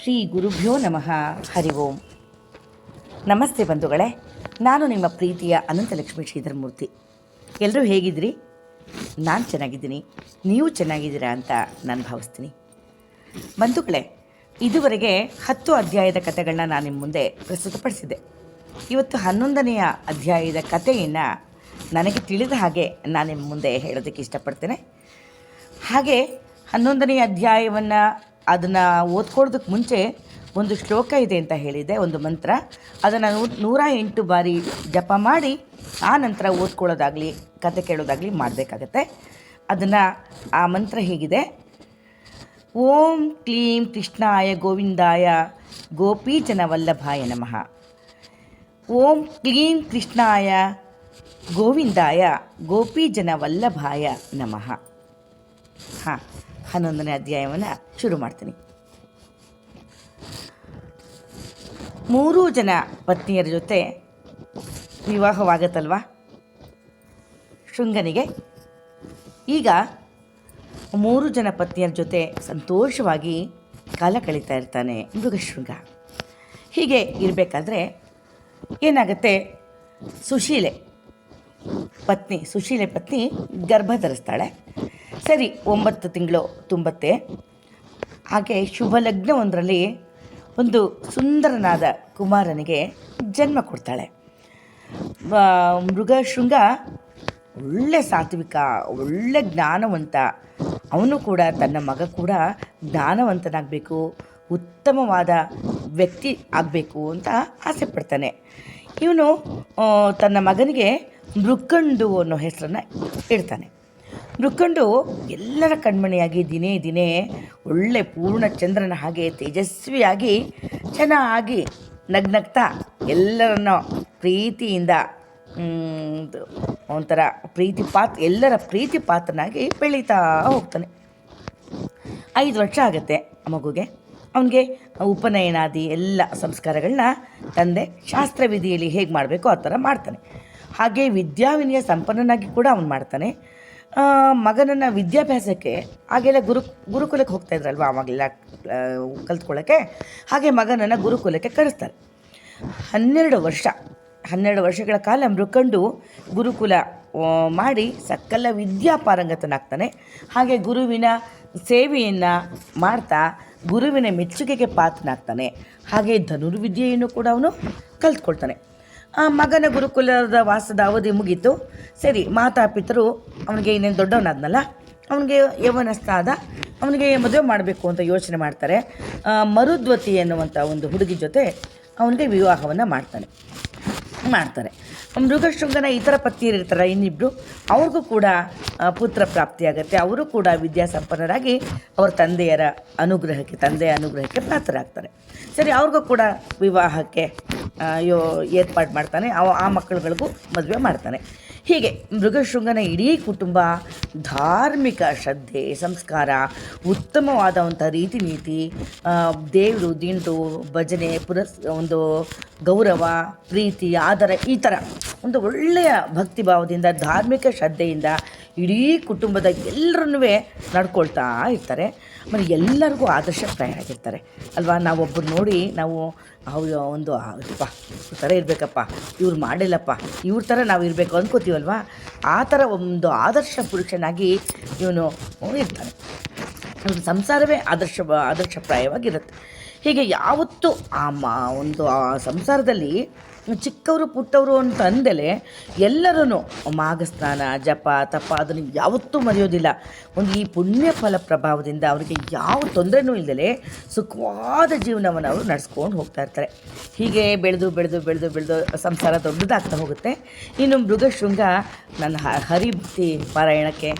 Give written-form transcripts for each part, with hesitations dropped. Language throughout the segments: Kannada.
ಶ್ರೀ ಗುರುಭ್ಯೋ ನಮಃ. ಹರಿ ಓಂ. ನಮಸ್ತೆ ಬಂಧುಗಳೇ, ನಾನು ನಿಮ್ಮ ಪ್ರೀತಿಯ ಅನಂತಲಕ್ಷ್ಮಿ ಶ್ರೀಧರಮೂರ್ತಿ. ಎಲ್ಲರೂ ಹೇಗಿದ್ರಿ? ನಾನು ಚೆನ್ನಾಗಿದ್ದೀನಿ, ನೀವು ಚೆನ್ನಾಗಿದ್ದೀರಾ ಅಂತ ನಾನು ಭಾವಿಸ್ತೀನಿ. ಬಂಧುಗಳೇ, ಇದುವರೆಗೆ 10 ಅಧ್ಯಾಯದ ಕಥೆಗಳನ್ನ ನಾನು ನಿಮ್ಮ ಮುಂದೆ ಪ್ರಸ್ತುತಪಡಿಸಿದ್ದೆ. ಇವತ್ತು 11ನೆಯ ಅಧ್ಯಾಯದ ಕಥೆಯನ್ನು ನನಗೆ ತಿಳಿದ ಹಾಗೆ ನಾನು ನಿಮ್ಮ ಮುಂದೆ ಹೇಳೋದಕ್ಕೆ ಇಷ್ಟಪಡ್ತೇನೆ. ಹಾಗೆ 11ನೇ ಅಧ್ಯಾಯವನ್ನು ಅದನ್ನು ಓದ್ಕೊಳ್ಳೋದಕ್ಕೆ ಮುಂಚೆ ಒಂದು ಶ್ಲೋಕ ಇದೆ ಅಂತ ಹೇಳಿದೆ, ಒಂದು ಮಂತ್ರ. ಅದನ್ನು 108 ಬಾರಿ ಜಪ ಮಾಡಿ ಆ ನಂತರ ಓದ್ಕೊಳ್ಳೋದಾಗಲಿ ಕತೆ ಕೇಳೋದಾಗಲಿ ಮಾಡಬೇಕಾಗತ್ತೆ. ಆ ಮಂತ್ರ ಹೀಗಿದೆ: ಓಂ ಕ್ಲೀಂ ಕೃಷ್ಣಾಯ ಗೋವಿಂದಾಯ ಗೋಪೀಜನ ವಲ್ಲಭಾಯ ನಮಃ. ಓಂ ಕ್ಲೀಂ ಕೃಷ್ಣಾಯ ಗೋವಿಂದಾಯ ಗೋಪೀಜನ ವಲ್ಲಭಾಯ ನಮಃ. 11ನೇ ಅಧ್ಯಾಯವನ್ನು ಶುರು ಮಾಡ್ತೀನಿ. 3 ಜನ ಪತ್ನಿಯರ ಜೊತೆ ವಿವಾಹವಾಗತ್ತಲ್ವ ಶೃಂಗನಿಗೆ. ಈಗ 3 ಜನ ಪತ್ನಿಯರ ಜೊತೆ ಸಂತೋಷವಾಗಿ ಕಾಲ ಕಳೀತಾ ಇರ್ತಾನೆ ಮೃಗಶೃಂಗ. ಹೀಗೆ ಇರಬೇಕಾದ್ರೆ ಏನಾಗುತ್ತೆ, ಸುಶೀಲೆ ಪತ್ನಿ ಗರ್ಭ ಧರಿಸ್ತಾಳೆ. ಸರಿ, 9 ತಿಂಗಳು ತುಂಬತ್ತೆ. ಹಾಗೆ ಶುಭ ಲಗ್ನವೊಂದರಲ್ಲಿ ಒಂದು ಸುಂದರನಾದ ಕುಮಾರನಿಗೆ ಜನ್ಮ ಕೊಡ್ತಾಳೆ. ಮೃಗಶೃಂಗ ಒಳ್ಳೆ ಸಾತ್ವಿಕ, ಒಳ್ಳೆ ಜ್ಞಾನವಂತ. ಅವನು ಕೂಡ ತನ್ನ ಮಗ ಕೂಡ ಜ್ಞಾನವಂತನಾಗಬೇಕು, ಉತ್ತಮವಾದ ವ್ಯಕ್ತಿ ಆಗಬೇಕು ಅಂತ ಆಸೆ ಪಡ್ತಾನೆ. ಇವನು ತನ್ನ ಮಗನಿಗೆ ಮೃಕ್ಕಂಡು ಅನ್ನೋ ಹೆಸರನ್ನು ಇಡ್ತಾನೆ. ಮೃಕ್ಕಂಡು ಎಲ್ಲರ ಕಣ್ಮಣಿಯಾಗಿ ದಿನೇ ಒಳ್ಳೆ ಪೂರ್ಣ ಚಂದ್ರನ ಹಾಗೆ ತೇಜಸ್ವಿಯಾಗಿ ಚೆನ್ನಾಗಿ ನಗ್ನಗ್ತಾ ಎಲ್ಲರನ್ನ ಪ್ರೀತಿಯಿಂದ ಒಂಥರ ಎಲ್ಲರ ಪ್ರೀತಿ ಪಾತ್ರನಾಗಿ ಬೆಳೀತಾ ಹೋಗ್ತಾನೆ. 5 ವರ್ಷ ಆಗುತ್ತೆ ಆ ಮಗುಗೆ. ಅವನಿಗೆ ಉಪನಯನಾದಿ ಎಲ್ಲ ಸಂಸ್ಕಾರಗಳನ್ನ ತಂದೆ ಶಾಸ್ತ್ರವಿಧಿಯಲ್ಲಿ ಹೇಗೆ ಮಾಡಬೇಕೋ ಆ ಥರ ಮಾಡ್ತಾನೆ. ಹಾಗೆ ವಿದ್ಯಾವಿನಯ ಸಂಪನ್ನನಾಗಿ ಕೂಡ ಅವನು ಮಾಡ್ತಾನೆ. ಮಗನನ್ನು ವಿದ್ಯಾಭ್ಯಾಸಕ್ಕೆ ಆಗೆಲ್ಲ ಗುರುಕುಲಕ್ಕೆ ಹೋಗ್ತಾ ಇದ್ರಲ್ವ, ಆವಾಗೆಲ್ಲ ಕಲ್ತ್ಕೊಳ್ಳೋಕ್ಕೆ. ಹಾಗೆ ಮಗನನ್ನು ಗುರುಕುಲಕ್ಕೆ ಕಳಿಸ್ತಾರೆ. 12 ವರ್ಷಗಳ ಕಾಲ ಮೃಕ್ಕಂಡು ಗುರುಕುಲ ಮಾಡಿ ಸಕಲ ವಿದ್ಯಾಪಾರಂಗತನಾಗ್ತಾನೆ. ಹಾಗೆ ಗುರುವಿನ ಸೇವೆಯನ್ನು ಮಾಡ್ತಾ ಗುರುವಿನ ಮೆಚ್ಚುಗೆಗೆ ಪಾತ್ರನಾಗ್ತಾನೆ. ಹಾಗೆ ಧನುರ್ವಿದ್ಯೆಯನ್ನು ಕೂಡ ಅವನು ಕಲ್ತ್ಕೊಳ್ತಾನೆ. ಮಗನ ಗುರುಕುಲದ ವಾಸದ ಅವಧಿ ಮುಗೀತು. ಸರಿ, ಮಾತಾಪಿತರು ಅವನಿಗೆ ಇನ್ನೇನು ದೊಡ್ಡವನಾದ್ನಲ್ಲ, ಅವನಿಗೆ ಯೌವನಸ್ಥ ಆದ, ಅವನಿಗೆ ಮದುವೆ ಮಾಡಬೇಕು ಅಂತ ಯೋಚನೆ ಮಾಡ್ತಾರೆ. ಮರುದ್ವತಿ ಎನ್ನುವಂಥ ಒಂದು ಹುಡುಗಿ ಜೊತೆ ಅವನಿಗೆ ವಿವಾಹವನ್ನು ಮಾಡ್ತಾರೆ. ಮೃಗಶೃಂಗನ ಇತರ ಪತ್ನಿಯರು ಇರ್ತಾರೆ, ಇನ್ನಿಬ್ಬರು. ಅವ್ರಿಗೂ ಕೂಡ ಪುತ್ರ ಪ್ರಾಪ್ತಿಯಾಗತ್ತೆ. ಅವರು ಕೂಡ ವಿದ್ಯಾಸಂಪನ್ನರಾಗಿ ಅವರ ತಂದೆಯ ಅನುಗ್ರಹಕ್ಕೆ ಪಾತ್ರರಾಗ್ತಾರೆ. ಸರಿ, ಅವ್ರಿಗೂ ಕೂಡ ವಿವಾಹಕ್ಕೆ ಏರ್ಪಾಡು ಮಾಡ್ತಾನೆ. ಆ ಮಕ್ಕಳುಗಳಿಗೂ ಮದುವೆ ಮಾಡ್ತಾನೆ. ಹೀಗೆ ಮೃಗಶೃಂಗನ ಇಡೀ ಕುಟುಂಬ ಧಾರ್ಮಿಕ ಶ್ರದ್ಧೆ, ಸಂಸ್ಕಾರ, ಉತ್ತಮವಾದಂಥ ರೀತಿ ನೀತಿ, ದೇವರು, ದಿಂಡು, ಭಜನೆ, ಒಂದು ಗೌರವ, ಪ್ರೀತಿ, ಆದರ, ಈ ಥರ ಒಂದು ಒಳ್ಳೆಯ ಭಕ್ತಿಭಾವದಿಂದ ಧಾರ್ಮಿಕ ಶ್ರದ್ಧೆಯಿಂದ ಇಡೀ ಕುಟುಂಬದ ಎಲ್ಲರನ್ನೂ ನಡ್ಕೊಳ್ತಾ ಇರ್ತಾರೆ. ಮತ್ತು ಎಲ್ಲರಿಗೂ ಆದರ್ಶಪ್ರಾಯ ಆಗಿರ್ತಾರೆ ಅಲ್ವಾ. ನಾವೊಬ್ಬರು ನೋಡಿ ನಾವು ಒಂದು ಇವ್ರ ಥರ ಇರಬೇಕಪ್ಪ, ಇವ್ರು ಮಾಡಿಲ್ಲಪ್ಪ, ಇವ್ರ ಥರ ನಾವು ಇರಬೇಕು ಅಂದ್ಕೋತೀವಲ್ವ. ಆ ಥರ ಒಂದು ಆದರ್ಶ ಪುರುಷನಾಗಿ ಇವನು ಇರ್ತಾನೆ. ಸಂಸಾರವೇ ಆದರ್ಶಪ್ರಾಯವಾಗಿರುತ್ತೆ. ಹೀಗೆ ಯಾವತ್ತೂ ಒಂದು ಸಂಸಾರದಲ್ಲಿ ಚಿಕ್ಕವರು ಪುಟ್ಟವರು ಅಂತ ಅಂದಲೇ ಎಲ್ಲರೂ ಮಾಘಸ್ನಾನ, ಜಪ, ತಪ ಅದನ್ನು ಯಾವತ್ತೂ ಮರೆಯೋದಿಲ್ಲ. ಈ ಪುಣ್ಯ ಫಲ ಪ್ರಭಾವದಿಂದ ಅವರಿಗೆ ಯಾವ ತೊಂದರೆನೂ ಇಲ್ಲದೆ ಸುಖವಾದ ಜೀವನವನ್ನು ಅವರು ನಡೆಸ್ಕೊಂಡು ಹೋಗ್ತಾ ಇರ್ತಾರೆ. ಹೀಗೆ ಬೆಳೆದು ಸಂಸಾರ ದೊಡ್ಡದಾಗ್ತಾ ಹೋಗುತ್ತೆ. ಇನ್ನು ಮೃಗಶೃಂಗ ನನ್ನ ಹರಿಭಕ್ತಿ ಪಾರಾಯಣಕ್ಕೆ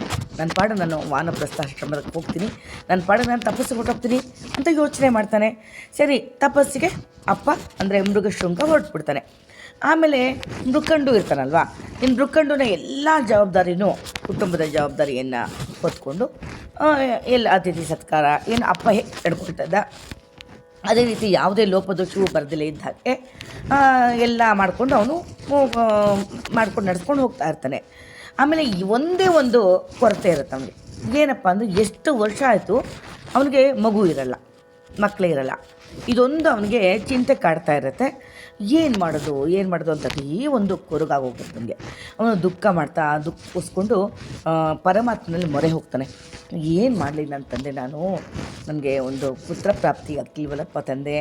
ನಾನು ವಾನಪ್ರಸ್ಥಾಶ್ರಮಕ್ಕೆ ಹೋಗ್ತೀನಿ, ನಾನು ತಪಸ್ಸು ಹೊರಟೋಗ್ತೀನಿ ಅಂತ ಯೋಚನೆ ಮಾಡ್ತಾನೆ. ಸರಿ, ತಪಸ್ಸಿಗೆ ಅಪ್ಪ ಅಂದರೆ ಮೃಗಶೃಂಗ ಹೊರಟ್ಬಿಡ್ತಾನೆ. ಆಮೇಲೆ ಮೃಕ್ಕಂಡು ಇರ್ತಾನಲ್ವ, ಇನ್ನು ಮೃಕ್ಕಂಡುನ ಎಲ್ಲ ಜವಾಬ್ದಾರಿನೂ, ಕುಟುಂಬದ ಜವಾಬ್ದಾರಿಯನ್ನು ಹೊತ್ಕೊಂಡು ಎಲ್ಲ ಅತಿಥಿ ಸತ್ಕಾರ ಏನು ಅಪ್ಪ ನಡ್ಕೊಳ್ತಾ ಇದ್ದ, ಅದೇ ರೀತಿ ಯಾವುದೇ ಲೋಪದೋಷವೂ ಬರದಿಲ್ಲ ಇದ್ದ ಹಾಗೆ ಎಲ್ಲ ಮಾಡಿಕೊಂಡು ಅವನು ನಡ್ಸ್ಕೊಂಡು ಹೋಗ್ತಾ ಇರ್ತಾನೆ. ಆಮೇಲೆ ಒಂದೇ ಒಂದು ಕೊರತೆ ಇರುತ್ತೆ ಅವನಿಗೆ. ಏನಪ್ಪ ಅಂದರೆ, ಎಷ್ಟು ವರ್ಷ ಆಯಿತು ಅವನಿಗೆ ಮಕ್ಕಳೇ ಇರಲ್ಲ. ಇದೊಂದು ಅವನಿಗೆ ಚಿಂತೆ ಕಾಡ್ತಾ ಇರುತ್ತೆ. ಏನು ಮಾಡೋದು ಅಂತ ಒಂದು ಕೊರಗಾಗೋಗುತ್ತೆ ನನಗೆ. ಅವನು ದುಃಖಿಸ್ಕೊಂಡು ಪರಮಾತ್ಮನಲ್ಲಿ ಮೊರೆ ಹೋಗ್ತಾನೆ. ಏನು ಮಾಡಲಿ ನನ್ನ ತಂದೆ, ನನಗೆ ಒಂದು ಪುತ್ರ ಪ್ರಾಪ್ತಿ ಆಗ್ತಿಲ್ವಲ್ಲಪ್ಪ ತಂದೆ,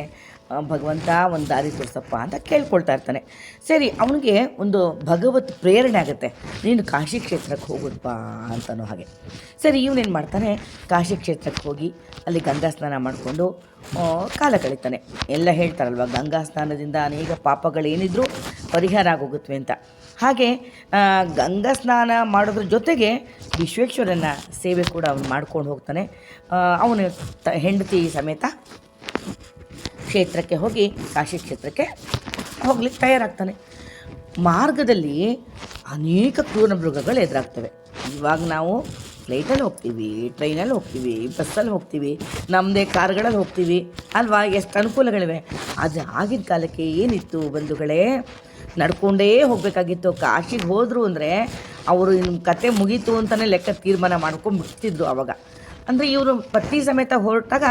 ಭಗವಂತ ಒಂದು ದಾರಿ ತೋರಿಸಪ್ಪ ಅಂತ ಕೇಳ್ಕೊಳ್ತಾ ಇರ್ತಾನೆ. ಸರಿ, ಅವನಿಗೆ ಒಂದು ಭಗವತ್ ಪ್ರೇರಣೆ ಆಗುತ್ತೆ, ನೀನು ಕಾಶಿ ಕ್ಷೇತ್ರಕ್ಕೆ ಹೋಗುತ್ತಪ್ಪ ಅಂತನೋ ಹಾಗೆ. ಸರಿ, ಇವನೇನು ಮಾಡ್ತಾನೆ, ಕಾಶಿ ಕ್ಷೇತ್ರಕ್ಕೆ ಹೋಗಿ ಅಲ್ಲಿ ಗಂಗಾ ಸ್ನಾನ ಮಾಡಿಕೊಂಡು ಕಾಲ ಕಳೀತಾನೆ. ಎಲ್ಲ ಹೇಳ್ತಾರಲ್ವ, ಗಂಗಾ ಸ್ನಾನದಿಂದ ಅನೇಕ ಪಾಪಗಳೇನಿದ್ರೂ ಪರಿಹಾರ ಆಗೋಗುತ್ತವೆ ಅಂತ. ಹಾಗೆ ಗಂಗಾ ಸ್ನಾನ ಮಾಡೋದ್ರ ಜೊತೆಗೆ ವಿಶ್ವೇಶ್ವರನ ಸೇವೆ ಕೂಡ ಅವನು ಮಾಡ್ಕೊಂಡು ಹೋಗ್ತಾನೆ. ಅವನು ಹೆಂಡತಿ ಸಮೇತ ಕ್ಷೇತ್ರಕ್ಕೆ ಹೋಗಿ ಕಾಶಿ ಕ್ಷೇತ್ರಕ್ಕೆ ಹೋಗ್ಲಿಕ್ಕೆ ತಯಾರಾಗ್ತಾನೆ. ಮಾರ್ಗದಲ್ಲಿ ಅನೇಕ ಕ್ರೂರ ಮೃಗಗಳು ಎದುರಾಗ್ತವೆ. ಇವಾಗ ನಾವು ಫ್ಲೈಟಲ್ಲಿ ಹೋಗ್ತೀವಿ, ಟ್ರೈನಲ್ಲಿ ಹೋಗ್ತೀವಿ, ಬಸ್ಸಲ್ಲಿ ಹೋಗ್ತೀವಿ, ನಮ್ಮದೇ ಕಾರ್ಗಳಲ್ಲಿ ಹೋಗ್ತೀವಿ ಅಲ್ವಾ, ಎಷ್ಟು ಅನುಕೂಲಗಳಿವೆ. ಅದು ಆಗಿನ ಕಾಲಕ್ಕೆ ಏನಿತ್ತು ಬಂಧುಗಳೇ, ನಡ್ಕೊಂಡೇ ಹೋಗಬೇಕಾಗಿತ್ತು. ಕಾಶಿಗೆ ಹೋದರು ಅಂದರೆ ಅವರು ನಿಮ್ಮ ಕತೆ ಮುಗೀತು ಅಂತಲೇ ಲೆಕ್ಕ ತೀರ್ಮಾನ ಮಾಡ್ಕೊಂಡ್ಬಿಡ್ತಿದ್ರು ಆವಾಗ. ಅಂದರೆ ಇವರು ಪತ್ನಿ ಸಮೇತ ಹೊರಟಾಗ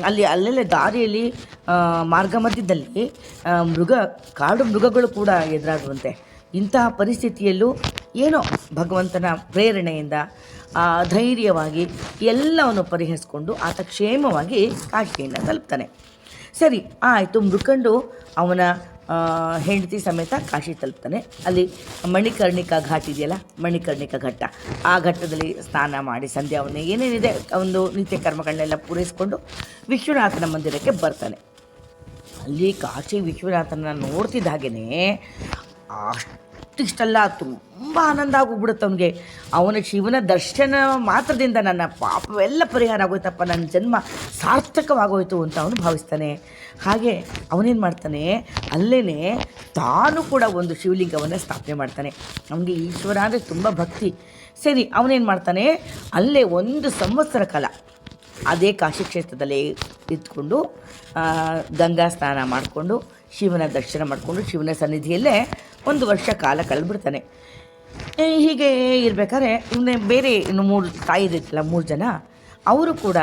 ಅಲ್ಲೆಲ್ಲ ದಾರಿಯಲ್ಲಿ ಮಾರ್ಗ ಮಧ್ಯದಲ್ಲಿ ಕಾಡು ಮೃಗಗಳು ಕೂಡ ಎದುರಾಗುವಂತೆ. ಇಂತಹ ಪರಿಸ್ಥಿತಿಯಲ್ಲೂ ಏನೋ ಭಗವಂತನ ಪ್ರೇರಣೆಯಿಂದ ಧೈರ್ಯವಾಗಿ ಎಲ್ಲವನ್ನು ಪರಿಹರಿಸ್ಕೊಂಡು ಆತ ಕ್ಷೇಮವಾಗಿ ಕಾಶಿಯನ್ನು ತಲುಪ್ತಾನೆ. ಸರಿ ಆಯಿತು, ಮೃಕಂಡು ಅವನ ಹೆಂಡತಿ ಸಮೇತ ಕಾಶಿ ತಲುಪ್ತಾನೆ. ಅಲ್ಲಿ ಮಣಿಕರ್ಣಿಕಾ ಘಾಟ್ ಇದೆಯಲ್ಲ, ಮಣಿಕರ್ಣಿಕಾ ಘಟ್ಟ, ಆ ಘಟ್ಟದಲ್ಲಿ ಸ್ನಾನ ಮಾಡಿ ಸಂಧ್ಯಾವನ್ನೇ ಏನೇನಿದೆ ಒಂದು ನಿತ್ಯ ಕರ್ಮಗಳನ್ನೆಲ್ಲ ಪೂರೈಸ್ಕೊಂಡು ವಿಶ್ವನಾಥನ ಮಂದಿರಕ್ಕೆ ಬರ್ತಾನೆ. ಅಲ್ಲಿ ಕಾಶಿ ವಿಶ್ವನಾಥನ ನೋಡ್ತಿದ್ದ ಹಾಗೆಯೇ ಅಷ್ಟಿಷ್ಟೆಲ್ಲ ತುಂಬ ಆನಂದ ಆಗೋಗ್ಬಿಡುತ್ತೆ ಅವನಿಗೆ. ಅವನ ಶಿವನ ದರ್ಶನ ಮಾತ್ರದಿಂದ ನನ್ನ ಪಾಪವೆಲ್ಲ ಪರಿಹಾರ ಆಗೋಯ್ತಪ್ಪ, ನನ್ನ ಜನ್ಮ ಸಾರ್ಥಕವಾಗೋಯ್ತು ಅಂತ ಅವನು ಭಾವಿಸ್ತಾನೆ. ಹಾಗೆ ಅವನೇನು ಮಾಡ್ತಾನೆ, ಅಲ್ಲೇ ತಾನು ಕೂಡ ಒಂದು ಶಿವಲಿಂಗವನ್ನು ಸ್ಥಾಪನೆ ಮಾಡ್ತಾನೆ. ಅವನಿಗೆ ಈಶ್ವರ ಅಂದರೆ ತುಂಬ ಭಕ್ತಿ. ಸರಿ, ಅವನೇನು ಮಾಡ್ತಾನೆ, ಅಲ್ಲೇ 1 ಸಂವತ್ಸರ ಕಾಲ ಅದೇ ಕಾಶಿ ಕ್ಷೇತ್ರದಲ್ಲೇ ಇದ್ಕೊಂಡು ಗಂಗಾ ಸ್ನಾನ ಮಾಡಿಕೊಂಡು ಶಿವನ ದರ್ಶನ ಮಾಡಿಕೊಂಡು ಶಿವನ ಸನ್ನಿಧಿಯಲ್ಲೇ 1 ವರ್ಷ ಕಾಲ ಕಳೆದ್ಬಿಡ್ತಾನೆ. ಹೀಗೆ ಇರಬೇಕಾದ್ರೆ ಬೇರೆ ಇನ್ನು 3 ತಾಯಿರಿತ್ತಲ್ಲ, 3 ಜನ, ಅವರು ಕೂಡ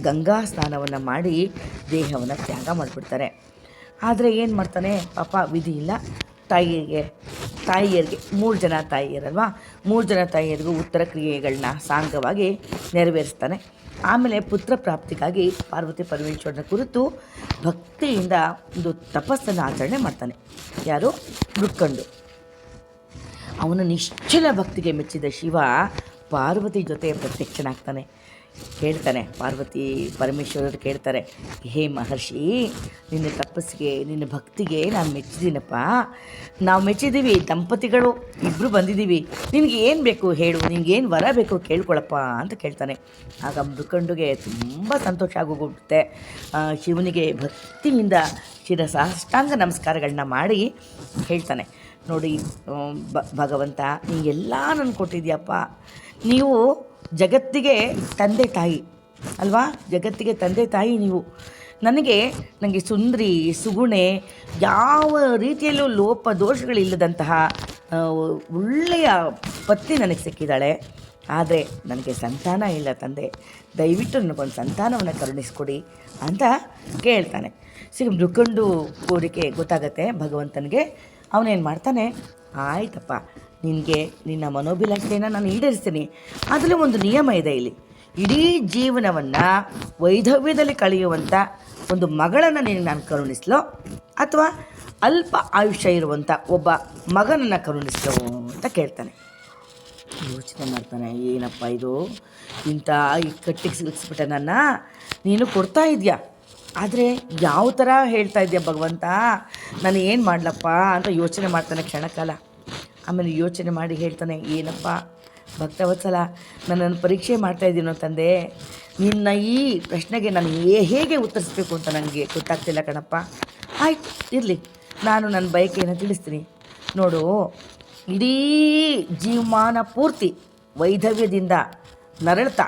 ಗಂಗಾ ಸ್ನಾನವನ್ನು ಮಾಡಿ ದೇಹವನ್ನು ತ್ಯಾಗ ಮಾಡಿಬಿಡ್ತಾರೆ. ಆದರೆ ಏನು ಮಾಡ್ತಾನೆ ಪಾಪ, ವಿಧಿ ಇಲ್ಲ, ತಾಯಿಯರಿಗೆ 3 ಜನ ತಾಯಿಯರಲ್ವ, 3 ಜನ ತಾಯಿಯರಿಗೂ ಉತ್ತರ ಕ್ರಿಯೆಗಳನ್ನ ಸಾಂಗವಾಗಿ ನೆರವೇರಿಸ್ತಾನೆ. ಆಮೇಲೆ ಪುತ್ರ ಪ್ರಾಪ್ತಿಗಾಗಿ ಪಾರ್ವತಿ ಪರಮೇಶ್ವರನ ಕುರಿತು ಭಕ್ತಿಯಿಂದ ಒಂದು ತಪಸ್ಸನ್ನು ಆಚರಣೆ ಮಾಡ್ತಾನೆ. ಯಾರು? ಮೃಕಂಡು. ಅವನ ನಿಶ್ಚಲ ಭಕ್ತಿಗೆ ಮೆಚ್ಚಿದ ಶಿವ ಪಾರ್ವತಿ ಜೊತೆ ಪ್ರತ್ಯಕ್ಷನಾಗ್ತಾನೆ. ಕೇಳ್ತಾನೆ, ಪಾರ್ವತಿ ಪರಮೇಶ್ವರರು ಕೇಳ್ತಾರೆ, ಹೇ ಮಹರ್ಷಿ, ನಿನ್ನ ತಪಸ್ಸಿಗೆ ನಿನ್ನ ಭಕ್ತಿಗೆ ನಾನು ಮೆಚ್ಚಿದ್ದೀನಪ್ಪ, ನಾವು ಮೆಚ್ಚಿದ್ದೀವಿ, ದಂಪತಿಗಳು ಇಬ್ಬರು ಬಂದಿದ್ದೀವಿ, ನಿನಗೆ ಏನು ಬೇಕು ಹೇಳು, ನಿನಗೇನು ವರ ಬೇಕು ಕೇಳ್ಕೊಳಪ್ಪ ಅಂತ ಕೇಳ್ತಾನೆ. ಆಗ ಮೃಕಂಡುಗೆ ತುಂಬ ಸಂತೋಷ ಆಗೋಗ್ಬಿಡುತ್ತೆ. ಶಿವನಿಗೆ ಭಕ್ತಿಯಿಂದ ಶಿರಸಾಷ್ಟಾಂಗ ನಮಸ್ಕಾರಗಳನ್ನ ಮಾಡಿ ಹೇಳ್ತಾನೆ, ನೋಡಿ ಭಗವಂತ, ನೀಗೆಲ್ಲ ನನಗೆ ಕೊಟ್ಟಿದ್ಯಪ್ಪ, ನೀವು ಜಗತ್ತಿಗೆ ತಂದೆ ತಾಯಿ ಅಲ್ವಾ, ಜಗತ್ತಿಗೆ ತಂದೆ ತಾಯಿ ನೀವು. ನನಗೆ ಸುಂದರಿ ಸುಗುಣೆ, ಯಾವ ರೀತಿಯಲ್ಲೂ ಲೋಪ ದೋಷಗಳಿಲ್ಲದಂತಹ ಒಳ್ಳೆಯ ಪತ್ನಿ ನನಗೆ ಸಿಕ್ಕಿದ್ದಾಳೆ. ಆದರೆ ನನಗೆ ಸಂತಾನ ಇಲ್ಲ ತಂದೆ, ದಯವಿಟ್ಟು ನನಗೊಂದು ಸಂತಾನವನ್ನು ಕರುಣಿಸ್ಕೊಡಿ ಅಂತ ಕೇಳ್ತಾನೆ. ಮೃಕಂಡು ಕೋರಿಕೆ ಗೊತ್ತಾಗತ್ತೆ ಭಗವಂತನಿಗೆ. ಅವನೇನು ಮಾಡ್ತಾನೆ, ಆಯ್ತಪ್ಪ, ನಿನಗೆ ನಿನ್ನ ಮನೋಭಿಲಾಷೆಯನ್ನು ನಾನು ಈಡೇರಿಸ್ತೀನಿ. ಅದರಲ್ಲಿ ಒಂದು ನಿಯಮ ಇದೆ ಇಲ್ಲಿ, ಇಡೀ ಜೀವನವನ್ನು ವೈಧವ್ಯದಲ್ಲಿ ಕಳೆಯುವಂಥ ಒಂದು ಮಗಳನ್ನು ನಿನಗೆ ನಾನು ಕರುಣಿಸ್ಲೋ ಅಥವಾ ಅಲ್ಪ ಆಯುಷ್ಯ ಇರುವಂಥ ಒಬ್ಬ ಮಗನನ್ನು ಕರುಣಿಸ್ಲೋ ಅಂತ ಕೇಳ್ತಾನೆ. ಯೋಚನೆ ಮಾಡ್ತಾನೆ, ಏನಪ್ಪ ಇದು, ಇಂಥ ಕಟ್ಟಿಗೆ ಸಿಗಿಸ್ಬಿಟ್ಟೆ ನೀನು ಕೊಡ್ತಾ ಇದೆಯಾ, ಆದರೆ ಯಾವ ಥರ ಹೇಳ್ತಾ ಇದೆಯಾ ಭಗವಂತ, ನಾನು ಏನು ಮಾಡಲಪ್ಪ ಅಂತ ಯೋಚನೆ ಮಾಡ್ತಾನೆ ಕ್ಷಣಕಾಲ. ಆಮೇಲೆ ಯೋಚನೆ ಮಾಡಿ ಹೇಳ್ತಾನೆ, ಏನಪ್ಪ ಭಕ್ತವತ್ಸಲ, ನನ್ನನ್ನು ಪರೀಕ್ಷೆ ಮಾಡ್ತಾಯಿದ್ದೀನೋ ತಂದೆ, ನಿನ್ನ ಈ ಪ್ರಶ್ನೆಗೆ ನಾನು ಹೇಗೆ ಉತ್ತರಿಸಬೇಕು ಅಂತ ನನಗೆ ಗೊತ್ತಾಗ್ತಿಲ್ಲ ಕಣಪ್ಪ. ಆಯ್ತು ಇರಲಿ, ನಾನು ನನ್ನ ಬಯಕೆಯನ್ನು ತಿಳಿಸ್ತೀನಿ. ನೋಡು, ಇಡೀ ಜೀವಮಾನ ಪೂರ್ತಿ ವೈಧವ್ಯದಿಂದ ನರಳ್ತಾ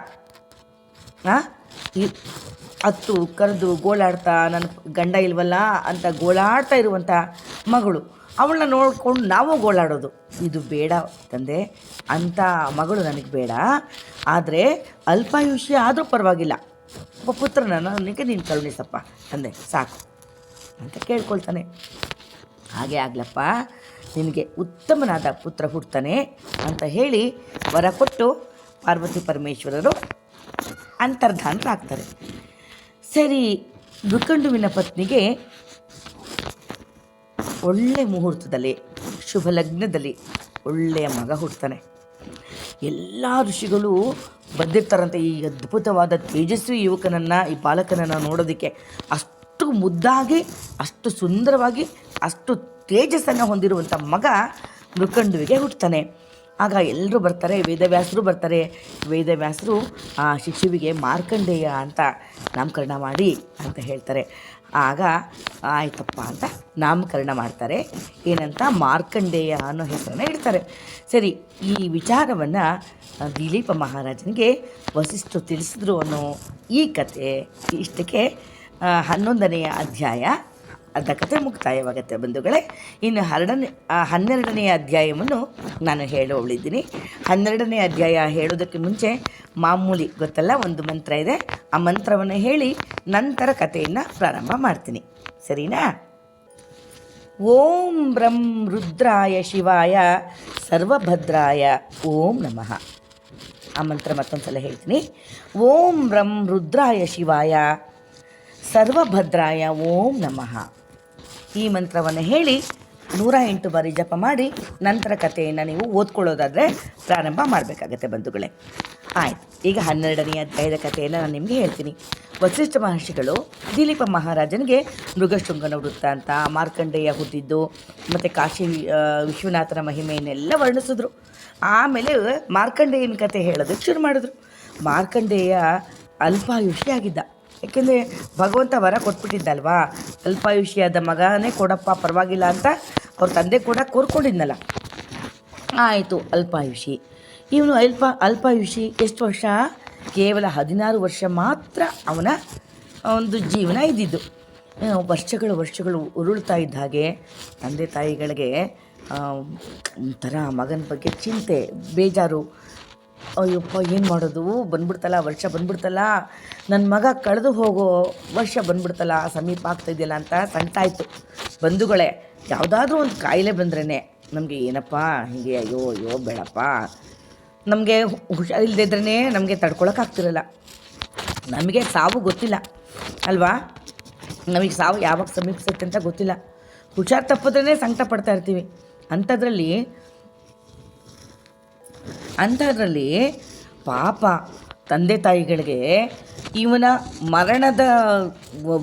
ಹತ್ತು ಕರೆದು ಗೋಳಾಡ್ತಾ ನನ್ನ ಗಂಡ ಇಲ್ವಲ್ಲ ಅಂತ ಗೋಳಾಡ್ತಾ ಇರುವಂಥ ಮಗಳು, ಅವಳನ್ನ ನೋಡ್ಕೊಂಡು ನಾವು ಗೋಳಾಡೋದು, ಇದು ಬೇಡ ತಂದೆ, ಅಂಥ ಮಗಳು ನನಗೆ ಬೇಡ. ಆದರೆ ಅಲ್ಪಾಯುಷ್ಯ ಆದರೂ ಪರವಾಗಿಲ್ಲ, ಒಬ್ಬ ಪುತ್ರನ ನನಗೆ ನೀನು ಕರುಣಿಸಪ್ಪ ತಂದೆ, ಸಾಕು ಅಂತ ಕೇಳ್ಕೊಳ್ತಾನೆ. ಹಾಗೆ ಆಗ್ಲಪ್ಪ, ನಿನಗೆ ಉತ್ತಮನಾದ ಪುತ್ರ ಹುಡ್ತಾನೆ ಅಂತ ಹೇಳಿ ವರ ಕೊಟ್ಟು ಪಾರ್ವತಿ ಪರಮೇಶ್ವರರು ಅಂತರ್ಧಾನರಾಗ್ತಾರೆ. ಸರಿ, ಮೃಕಂಡುವಿನ ಪತ್ನಿಗೆ ಒಳ್ಳೆ ಮುಹೂರ್ತದಲ್ಲಿ, ಶುಭ ಲಗ್ನದಲ್ಲಿ ಒಳ್ಳೆಯ ಮಗ ಹುಡ್ತಾನೆ. ಎಲ್ಲ ಋಷಿಗಳು ಬಂದಿರ್ತಾರಂತೆ ಈ ಅದ್ಭುತವಾದ ತೇಜಸ್ವಿ ಯುವಕನನ್ನು, ಈ ಬಾಲಕನನ್ನು ನೋಡೋದಕ್ಕೆ. ಅಷ್ಟು ಮುದ್ದಾಗಿ, ಅಷ್ಟು ಸುಂದರವಾಗಿ, ಅಷ್ಟು ತೇಜಸ್ಸನ್ನು ಹೊಂದಿರುವಂಥ ಮಗ ಮೃಕಂಡುವಿಗೆ ಹುಟ್ಟುತ್ತಾನೆ. ಆಗ ಎಲ್ಲರೂ ಬರ್ತಾರೆ, ವೇದವ್ಯಾಸರು ಬರ್ತಾರೆ. ವೇದವ್ಯಾಸರು ಆ ಶಿಶುವಿಗೆ ಮಾರ್ಕಂಡೇಯ ಅಂತ ನಾಮಕರಣ ಮಾಡಿ ಅಂತ ಹೇಳ್ತಾರೆ. ಆಗ ಆಯ್ತಪ್ಪ ಅಂತ ನಾಮಕರಣ ಮಾಡ್ತಾರೆ. ಏನಂತ, ಮಾರ್ಕಂಡೇಯ ಅನ್ನೋ ಹೆಸರನ್ನು ಇಡ್ತಾರೆ. ಸರಿ, ಈ ವಿಚಾರವನ್ನು ದಿಲೀಪ ಮಹಾರಾಜನಿಗೆ ವಸಿಷ್ಠರು ತಿಳಿಸಿದ್ರು ಅನ್ನೋ ಈ ಕತೆ ಇಷ್ಟಕ್ಕೆ 11ನೆಯ ಅಧ್ಯಾಯ ಅರ್ಧ ಕತೆ ಮುಕ್ತಾಯವಾಗುತ್ತೆ ಬಂಧುಗಳೇ. ಇನ್ನು 12ನೆಯ ಅಧ್ಯಾಯವನ್ನು ನಾನು ಹೇಳೋಳಿದ್ದೀನಿ. 12ನೇ ಅಧ್ಯಾಯ ಹೇಳೋದಕ್ಕೆ ಮುಂಚೆ ಮಾಮೂಲಿ ಗೊತ್ತಲ್ಲ, ಒಂದು ಮಂತ್ರ ಇದೆ. ಆ ಮಂತ್ರವನ್ನು ಹೇಳಿ ನಂತರ ಕಥೆಯನ್ನು ಪ್ರಾರಂಭ ಮಾಡ್ತೀನಿ, ಸರಿನಾ? ಓಂ ಬ್ರಂ ರುದ್ರಾಯ ಶಿವಾಯ ಸರ್ವಭದ್ರಾಯ ಓಂ ನಮಃ. ಆ ಮಂತ್ರ ಮತ್ತೊಂದು ಸಲ ಹೇಳ್ತೀನಿ. ಓಂ ಬ್ರಂ ರುದ್ರಾಯ ಶಿವಾಯ ಸರ್ವಭದ್ರಾಯ ಓಂ ನಮಃ. ಈ ಮಂತ್ರವನ್ನು ಹೇಳಿ 108 ಬಾರಿ ಜಪ ಮಾಡಿ ನಂತರ ಕಥೆಯನ್ನು ನೀವು ಓದ್ಕೊಳ್ಳೋದಾದರೆ ಪ್ರಾರಂಭ ಮಾಡಬೇಕಾಗತ್ತೆ ಬಂಧುಗಳೇ. ಆಯಿತು, ಈಗ 12ನೇ ಅಧ್ಯಾಯದ ಕಥೆಯನ್ನು ನಾನು ನಿಮಗೆ ಹೇಳ್ತೀನಿ. ವಸಿಷ್ಠ ಮಹರ್ಷಿಗಳು ದಿಲೀಪ ಮಹಾರಾಜನಿಗೆ ಮೃಗಶೃಂಗನ ವೃತ್ತ ಅಂತ, ಮಾರ್ಕಂಡೇಯ ಹುಟ್ಟಿದ್ದು ಮತ್ತು ಕಾಶಿ ವಿಶ್ವನಾಥನ ಮಹಿಮೆಯನ್ನೆಲ್ಲ ವರ್ಣಿಸಿದ್ರು. ಆಮೇಲೆ ಮಾರ್ಕಂಡೇಯನ ಕಥೆ ಹೇಳೋದಕ್ಕೆ ಶುರು ಮಾಡಿದ್ರು. ಮಾರ್ಕಂಡೇಯ ಅಲ್ಪಾಯುಷಿಯಾಗಿದ್ದ. ಏಕೆಂದರೆ ಭಗವಂತ ವರ ಕೊಟ್ಬಿಟ್ಟಿದ್ದಲ್ವಾ, ಅಲ್ಪಾಯುಷಿಯಾದ ಮಗನೇ ಕೊಡಪ್ಪ ಪರವಾಗಿಲ್ಲ ಅಂತ ಅವ್ರ ತಂದೆ ಕೂಡ ಕೋರ್ಕೊಂಡಿದ್ನಲ್ಲ. ಆಯಿತು, ಅಲ್ಪಾಯುಷಿ. ಇವನು ಅಲ್ಪಾಯುಷಿ ಎಷ್ಟು ವರ್ಷ? ಕೇವಲ 16 ವರ್ಷ ಮಾತ್ರ ಅವನ ಒಂದು ಜೀವನ ಇದ್ದಿದ್ದು. ವರ್ಷಗಳು ಉರುಳ್ತಾ ಇದ್ದ ಹಾಗೆ ತಂದೆ ತಾಯಿಗಳಿಗೆ ಒಂಥರ ಮಗನ ಬಗ್ಗೆ ಚಿಂತೆ, ಬೇಜಾರು. ಅಯ್ಯಪ್ಪ, ಏನು ಮಾಡೋದು, ವರ್ಷ ಬಂದ್ಬಿಡ್ತಲ್ಲ, ನನ್ನ ಮಗ ಕಳೆದು ಹೋಗೋ ವರ್ಷ ಬಂದ್ಬಿಡ್ತಲ್ಲ, ಸಮೀಪ ಆಗ್ತಾಯಿದೆಯಲ್ಲ ಅಂತ ಸಂಟಾಯಿತು ಬಂಧುಗಳೇ. ಯಾವುದಾದ್ರೂ ಒಂದು ಕಾಯಿಲೆ ಬಂದ್ರೇ ನಮಗೆ ಏನಪ್ಪ ಹೀಗೆ, ಅಯ್ಯೋ ಬೇಡಪ್ಪ, ನಮಗೆ ಹುಷಾರಿಲ್ಲದಿದ್ರೇ ನಮಗೆ ತಡ್ಕೊಳಕ್ಕಾಗ್ತಿರಲ್ಲ. ನಮಗೆ ಸಾವು ಗೊತ್ತಿಲ್ಲ ಅಲ್ವಾ, ನಮಗೆ ಸಾವು ಯಾವಾಗ ಸಮೀಪಿಸುತ್ತೆ ಅಂತ ಗೊತ್ತಿಲ್ಲ. ಹುಷಾರು ತಪ್ಪಿದ್ರೇ ಸಂಕಟ ಪಡ್ತಾ ಇರ್ತೀವಿ. ಅಂಥದ್ರಲ್ಲಿ ಪಾಪ ತಂದೆ ತಾಯಿಗಳಿಗೆ ಇವನ ಮರಣದ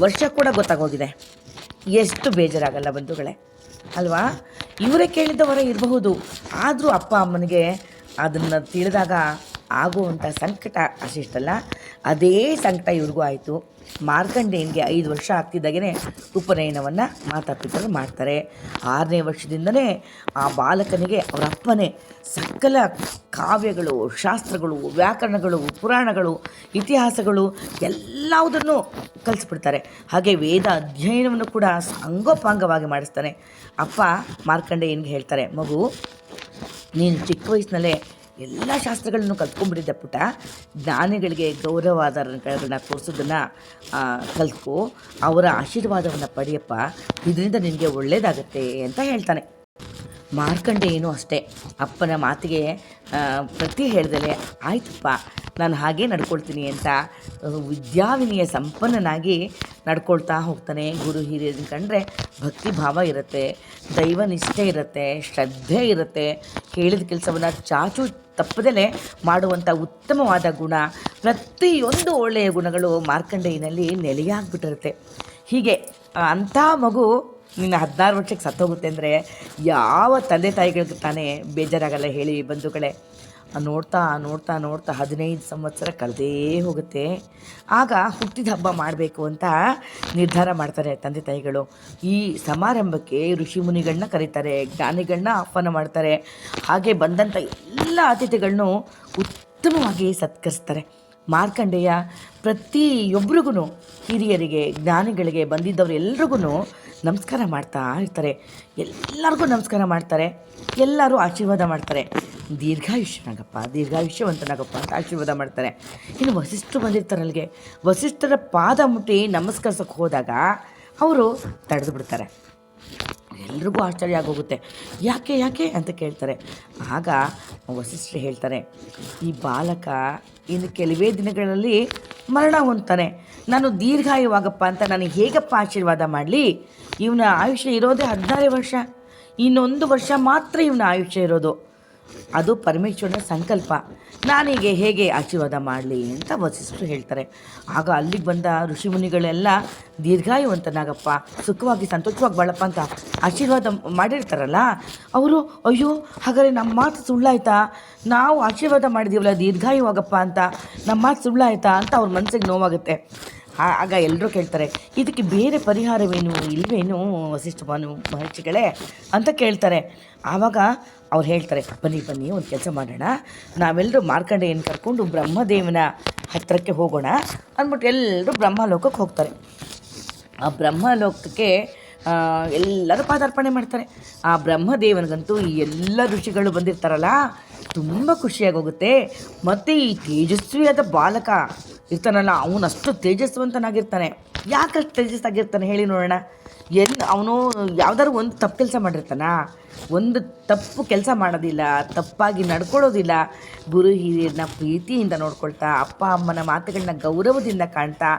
ವರ್ಷ ಕೂಡ ಗೊತ್ತಾಗೋಗಿದೆ. ಎಷ್ಟು ಬೇಜಾರಾಗಲ್ಲ ಬಂಧುಗಳೇ ಅಲ್ವಾ? ಇವರೇ ಕೇಳಿದ ವರ ಇರಬಹುದು, ಆದರೂ ಅಪ್ಪ ಅಮ್ಮನಿಗೆ ಅದನ್ನು ತಿಳಿದಾಗ ಆಗುವಂಥ ಸಂಕಟ ಅಷ್ಟಿಷ್ಟಲ್ಲ. ಅದೇ ಸಂಕಟ ಇವ್ರಿಗೂ ಆಯಿತು. ಮಾರ್ಕಂಡೇಯನಿಗೆ 5 ವರ್ಷ ಆಗ್ತಿದ್ದಾಗೇ ಉಪನಯನವನ್ನು ಮಾತಾಪಿತರು ಮಾಡ್ತಾರೆ. 6ನೇ ವರ್ಷದಿಂದನೇ ಆ ಬಾಲಕನಿಗೆ ಅವರಪ್ಪನೇ ಸಕಲ ಕಾವ್ಯಗಳು, ಶಾಸ್ತ್ರಗಳು, ವ್ಯಾಕರಣಗಳು, ಪುರಾಣಗಳು, ಇತಿಹಾಸಗಳು ಎಲ್ಲವುದನ್ನು ಕಲಿಸ್ಬಿಡ್ತಾರೆ. ಹಾಗೆ ವೇದ ಅಧ್ಯಯನವನ್ನು ಕೂಡ ಸಾಂಗೋಪಾಂಗವಾಗಿ ಮಾಡಿಸ್ತಾನೆ. ಅಪ್ಪ ಮಾರ್ಕಂಡೇಯನಿಗೆ ಹೇಳ್ತಾರೆ, ಮಗು ನೀನು ಚಿಕ್ಕ ವಯಸ್ಸಿನಲ್ಲೇ ಎಲ್ಲ ಶಾಸ್ತ್ರಗಳನ್ನು ಕಲ್ತ್ಕೊಂಡ್ಬಿಟ್ಟಿದ್ದೆ ಪುಟ್ಟ, ಜ್ಞಾನಿಗಳಿಗೆ ಗೌರವಾದರಗಳನ್ನ ತೋರಿಸೋದನ್ನು ಕಲ್ತ್ಕೊ, ಅವರ ಆಶೀರ್ವಾದವನ್ನು ಪಡೆಯಪ್ಪ, ಇದರಿಂದ ನಿನಗೆ ಒಳ್ಳೆಯದಾಗತ್ತೆ ಅಂತ ಹೇಳ್ತಾನೆ. ಮಾರ್ಕಂಡೇಯನು ಅಷ್ಟೇ ಅಪ್ಪನ ಮಾತಿಗೆ ಪ್ರತಿ ಹೇಳ್ದಲೆ ಆಯ್ತಪ್ಪ ನಾನು ಹಾಗೇ ನಡ್ಕೊಳ್ತೀನಿ ಅಂತ ವಿದ್ಯಾವಿನಯ ಸಂಪನ್ನನಾಗಿ ನಡ್ಕೊಳ್ತಾ ಹೋಗ್ತಾನೆ. ಗುರು ಹಿರಿಯರನ್ನ ಕಂಡ್ರೆ ಭಕ್ತಿ ಭಾವ ಇರುತ್ತೆ, ದೈವ ನಿಷ್ಠೆ ಇರುತ್ತೆ, ಶ್ರದ್ಧೆ ಇರುತ್ತೆ, ಹೇಳಿದ ಕೆಲಸವನ್ನು ಚಾಚು ತಪ್ಪದಲೇ ಮಾಡುವಂಥ ಉತ್ತಮವಾದ ಗುಣ, ಪ್ರತಿಯೊಂದು ಒಳ್ಳೆಯ ಗುಣಗಳು ಮಾರ್ಕಂಡೇಯನಲ್ಲಿ ನೆಲೆಯಾಗ್ಬಿಟ್ಟಿರುತ್ತೆ. ಹೀಗೆ ಅಂಥ ಮಗು ನಿನ್ನ 16 ವರ್ಷಕ್ಕೆ ಸತ್ತೋಗುತ್ತೆ ಅಂದರೆ ಯಾವ ತಂದೆ ತಾಯಿಗಳಿಗೆ ತಾನೇ ಬೇಜಾರಾಗಲ್ಲ ಹೇಳಿ ಬಂಧುಗಳೇ. ನೋಡ್ತಾ 15 ಸಂವತ್ಸರ ಕಳೆದೇ ಹೋಗುತ್ತೆ. ಆಗ ಹುಟ್ಟಿದ ಹಬ್ಬ ಮಾಡಬೇಕು ಅಂತ ನಿರ್ಧಾರ ಮಾಡ್ತಾರೆ ತಂದೆ ತಾಯಿಗಳು. ಈ ಸಮಾರಂಭಕ್ಕೆ ಋಷಿಮುನಿಗಳನ್ನ ಕರೀತಾರೆ, ಜ್ಞಾನಿಗಳನ್ನ ಆಹ್ವಾನ ಮಾಡ್ತಾರೆ. ಹಾಗೆ ಬಂದಂಥ ಎಲ್ಲ ಅತಿಥಿಗಳನ್ನು ಉತ್ತಮವಾಗಿ ಸತ್ಕರಿಸ್ತಾರೆ. ಮಾರ್ಕಂಡೇಯ ಪ್ರತಿಯೊಬ್ಬರಿಗೂ, ಹಿರಿಯರಿಗೆ, ಜ್ಞಾನಿಗಳಿಗೆ, ಬಂದಿದ್ದವರು ಎಲ್ರಿಗೂ ನಮಸ್ಕಾರ ಮಾಡ್ತಾ ಇರ್ತಾರೆ. ಎಲ್ಲರಿಗೂ ನಮಸ್ಕಾರ ಮಾಡ್ತಾರೆ. ಎಲ್ಲರೂ ಆಶೀರ್ವಾದ ಮಾಡ್ತಾರೆ. ದೀರ್ಘಾಯುಷ್ಯನಾಗಪ್ಪ, ದೀರ್ಘಾಯುಷ್ಯವಂತನಾಗಪ್ಪ ಅಂತ ಆಶೀರ್ವಾದ ಮಾಡ್ತಾರೆ. ಇನ್ನು ವಸಿಷ್ಠರು ಬಂದಿರ್ತಾರೆ ಅಲ್ಲಿಗೆ. ವಸಿಷ್ಠರ ಪಾದ ಮುಟ್ಟಿ ನಮಸ್ಕರಿಸೋಕ್ಕೆ ಹೋದಾಗ ಅವರು ತಡೆದು ಬಿಡ್ತಾರೆ. ಎಲ್ರಿಗೂ ಆಶ್ಚರ್ಯ ಆಗೋಗುತ್ತೆ. ಯಾಕೆ ಯಾಕೆ ಅಂತ ಕೇಳ್ತಾರೆ. ಆಗ ವಸಿಷ್ಠರು ಹೇಳ್ತಾರೆ, ಈ ಬಾಲಕ ಇನ್ನು ಕೆಲವೇ ದಿನಗಳಲ್ಲಿ ಮರಣ ಹೊಂದ್ತಾನೆ. ನಾನು ದೀರ್ಘಾಯುವಾಗಪ್ಪ ಅಂತ ನನಗೆ ಹೇಗಪ್ಪ ಆಶೀರ್ವಾದ ಮಾಡಲಿ? ಇವನ ಆಯುಷ್ಯ ಇರೋದೇ 16 ವರ್ಷ. ಇನ್ನೊಂದು ವರ್ಷ ಮಾತ್ರ ಇವನ ಆಯುಷ್ಯ ಇರೋದು. ಅದು ಪರಮೇಶ್ವರನ ಸಂಕಲ್ಪ. ನಾನೀಗ ಹೇಗೆ ಆಶೀರ್ವಾದ ಮಾಡಲಿ ಅಂತ ವಸಿಷ್ಠರು ಹೇಳ್ತಾರೆ. ಆಗ ಅಲ್ಲಿಗೆ ಬಂದ ಋಷಿಮುನಿಗಳೆಲ್ಲ ದೀರ್ಘಾಯುವಂತನಾಗಪ್ಪ, ಸುಖವಾಗಿ ಸಂತೋಷವಾಗಿ ಬಾಳಪ್ಪ ಅಂತ ಆಶೀರ್ವಾದ ಮಾಡಿರ್ತಾರಲ್ಲ, ಅವರು ಅಯ್ಯೋ ಹಾಗಾದರೆ ನಮ್ಮ ಮಾತು ಸುಳ್ಳಾಯ್ತಾ? ನಾವು ಆಶೀರ್ವಾದ ಮಾಡಿದ್ದೀವಲ್ಲ ದೀರ್ಘಾಯುವಾಗಪ್ಪ ಅಂತ, ನಮ್ಮ ಮಾತು ಸುಳ್ಳಾಯ್ತಾ ಅಂತ ಅವ್ರ ಮನಸ್ಸಿಗೆ ನೋವಾಗುತ್ತೆ. ಆಗ ಎಲ್ಲರೂ ಕೇಳ್ತಾರೆ, ಇದಕ್ಕೆ ಬೇರೆ ಪರಿಹಾರವೇನು ಇಲ್ವೇನು ವಸಿಷ್ಠ ಮಹರ್ಷಿಗಳೇ ಅಂತ ಕೇಳ್ತಾರೆ. ಆವಾಗ ಅವ್ರು ಹೇಳ್ತಾರೆ, ಬನ್ನಿ ಬನ್ನಿ ಒಂದು ಕೆಲಸ ಮಾಡೋಣ, ನಾವೆಲ್ಲರೂ ಮಾರ್ಕಂಡೇಯನ ಕರ್ಕೊಂಡು ಬ್ರಹ್ಮದೇವನ ಹತ್ತಿರಕ್ಕೆ ಹೋಗೋಣ ಅಂದ್ಬಿಟ್ಟು ಎಲ್ಲರೂ ಬ್ರಹ್ಮಲೋಕಕ್ಕೆ ಹೋಗ್ತಾರೆ. ಆ ಬ್ರಹ್ಮಲೋಕಕ್ಕೆ ಎಲ್ಲರೂ ಪಾದಾರ್ಪಣೆ ಮಾಡ್ತಾರೆ. ಆ ಬ್ರಹ್ಮದೇವನಿಗಂತೂ ಈ ಎಲ್ಲ ಋಷಿಗಳು ಬಂದಿರ್ತಾರಲ್ಲ, ತುಂಬ ಖುಷಿಯಾಗಿ ಹೋಗುತ್ತೆ. ಮತ್ತು ಈ ತೇಜಸ್ವಿಯಾದ ಬಾಲಕ ಇರ್ತಾನಲ್ಲ, ಅವನಷ್ಟು ತೇಜಸ್ವಂತನಾಗಿರ್ತಾನೆ. ಯಾಕಷ್ಟು ತೇಜಸ್ಸಾಗಿರ್ತಾನೆ ಹೇಳಿ ನೋಡೋಣ. ಅವನು ಯಾವ್ದಾದ್ರು ಒಂದು ತಪ್ಪು ಕೆಲಸ ಮಾಡಿರ್ತಾನ? ಒಂದು ತಪ್ಪು ಕೆಲಸ ಮಾಡೋದಿಲ್ಲ, ತಪ್ಪಾಗಿ ನಡ್ಕೊಳ್ಳೋದಿಲ್ಲ. ಗುರು ಹಿರಿಯರನ್ನ ಪ್ರೀತಿಯಿಂದ ನೋಡ್ಕೊಳ್ತಾ, ಅಪ್ಪ ಅಮ್ಮನ ಮಾತುಗಳನ್ನ ಗೌರವದಿಂದ ಕಾಣ್ತಾ,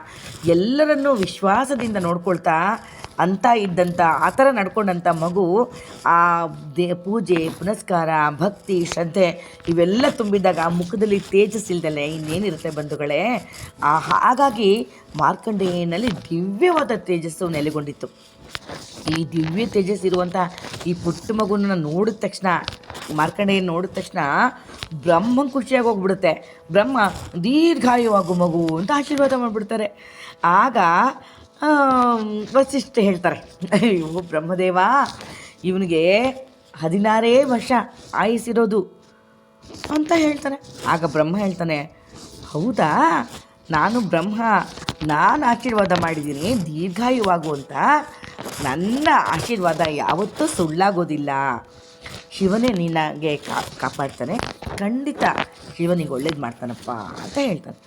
ಎಲ್ಲರನ್ನೂ ವಿಶ್ವಾಸದಿಂದ ನೋಡ್ಕೊಳ್ತಾ ಅಂತ ಇದ್ದಂಥ, ಆ ಥರ ನಡ್ಕೊಂಡಂಥ ಮಗು ಆ ಪೂಜೆ ಪುನಸ್ಕಾರ, ಭಕ್ತಿ, ಶ್ರದ್ಧೆ ಇವೆಲ್ಲ ತುಂಬಿದಾಗ ಆ ಮುಖದಲ್ಲಿ ತೇಜಸ್ಸಿಲ್ದಲೆ ಇನ್ನೇನಿರುತ್ತೆ ಬಂಧುಗಳೇ. ಹಾಗಾಗಿ ಮಾರ್ಕಂಡೇಯನಲ್ಲಿ ದಿವ್ಯವಾದ ತೇಜಸ್ಸು ನೆಲೆಗೊಂಡಿತ್ತು. ಈ ದಿವ್ಯ ತೇಜಸ್ಸಿರುವಂಥ ಈ ಪುಟ್ಟ ಮಗುನ ನೋಡಿದ ತಕ್ಷಣ, ಮಾರ್ಕಂಡೇಯನ ನೋಡಿದ ತಕ್ಷಣ ಬ್ರಹ್ಮಂಗೆ ಖುಷಿಯಾಗಿ ಹೋಗ್ಬಿಡುತ್ತೆ. ಬ್ರಹ್ಮ ದೀರ್ಘಾಯುವಾಗು ಮಗು ಅಂತ ಆಶೀರ್ವಾದ ಮಾಡಿಬಿಡ್ತಾರೆ. ಆಗ ವಸಿಷ್ಠ ಹೇಳ್ತಾರೆ, ಅಯ್ಯೋ ಬ್ರಹ್ಮದೇವ, ಇವನಿಗೆ 16 ವರ್ಷ ಆಯುಸ್ಸಿರೋದು ಅಂತ ಹೇಳ್ತಾನೆ. ಆಗ ಬ್ರಹ್ಮ ಹೇಳ್ತಾನೆ, ಹೌದಾ, ನಾನು ಬ್ರಹ್ಮ, ನಾನು ಆಶೀರ್ವಾದ ಮಾಡಿದ್ದೀನಿ ದೀರ್ಘಾಯುವಾಗು ಅಂತ. ನನ್ನ ಆಶೀರ್ವಾದ ಯಾವತ್ತೂ ಸುಳ್ಳಾಗೋದಿಲ್ಲ. ಶಿವನೇ ನಿನಗೆ ಕಾಪಾಡ್ತಾನೆ, ಖಂಡಿತ ಶಿವನಿಗೆ ಒಳ್ಳೇದು ಮಾಡ್ತಾನಪ್ಪ ಅಂತ ಹೇಳ್ತಾನೆ.